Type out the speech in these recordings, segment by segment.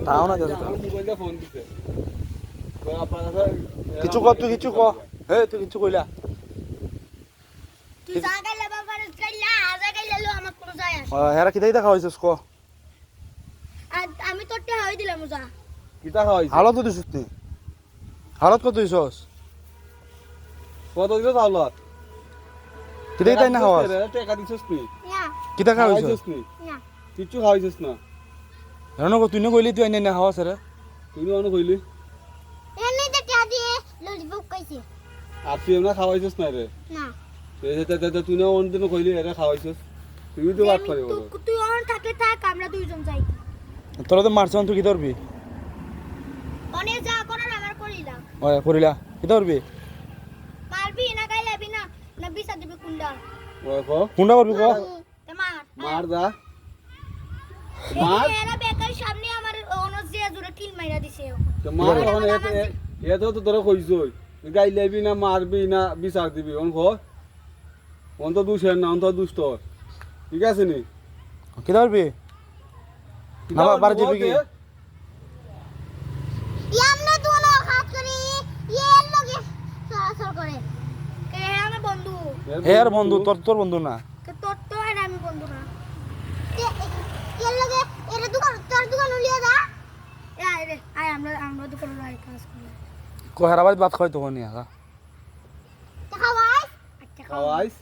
তাও না দাদা আমার মোবাইলে ফোন দিছে তো আপনার কাছে কিছু কর তুই কিছু কর হে তুই কিছু কইলা তুই জাগাইলে বাবার গাইলা জাগাইলে লো আমার কোন যায় আসে হেরা কিদাই দেখা হইছস ক আর আমি তোরতে হই দিলাম যা কিটা খাওয়াইছে হালত কত দিছস তুই হালত কত দিছস কত দিছো তাহলে কিদাই তাই না হওয়াস টাকা দিছস তুই না কিটা খাওয়াইছস খাওয়াইছস তুই না কিছু খাওয়াইছস না হেরানো তুই না কইলি তুই আইনা না হওয়াস রে তুই অন কইলি এনে তো টা দিয়ে ললিপপ খাইছি আর তুই না খাওয়াইছস না রে না তুই না অন দিন কইলি এরা খাওয়াইছস তুই তো বাদ পারি বলো তুই অন থাকলে থাক আমরা দুইজন যাই তোরা তো মারছন তুই কি ধরবি অনে যা করার আমার করিলাম ওই করিলা কি ধরবি মারবি না গাইলাবি না না বিসা দিবি কুন্ডা ওই কো কোনটা করবি ক তে মার মার দা মার এরা বেকার সামনে আমার অনজ দিয়ে জোরে কিল মাইরা দিছে তো মার এখন এত তো তোরা কইছই গাইলেবি না মারবি না বিচার দিবি অন কো অন তো দুশের না অন তো দুষ্ট ঠিক আছে নি কি ধরবি না বার দিবি কি ইয়ামনে দুনো হাত করি এর লগে সরাসর করে কে আমার বন্ধু হে আর বন্ধু তোর বন্ধু না কে তোর তো আর আমি বন্ধু না এর লগে এর দোকান তোর দোকান লিয়ে যা আয় রে আয় আমরা দোকান রাই কাজ করি কো হেরাবাদ বাত খাই তো কোনি আগা খাওয়াই আচ্ছা খাওয়াইস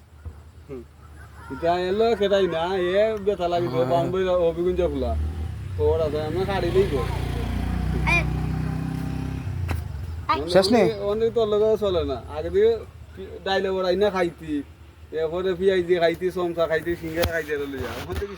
এটা এলো কেটাই না এ বেতা লাগি তো বাম্বই অভিগুঞ্জ ফুলা ওরা তো আমরা কাড়ি লই গো শেষ নেই অনেক তোর লগে চলে না আগে দিয়ে ডাইলে বড়াই না খাইতি এরপরে পিঁয়াজ দিয়ে খাইতি চমচা খাইতি সিঙ্গারা খাইতে লই যা ওখান থেকে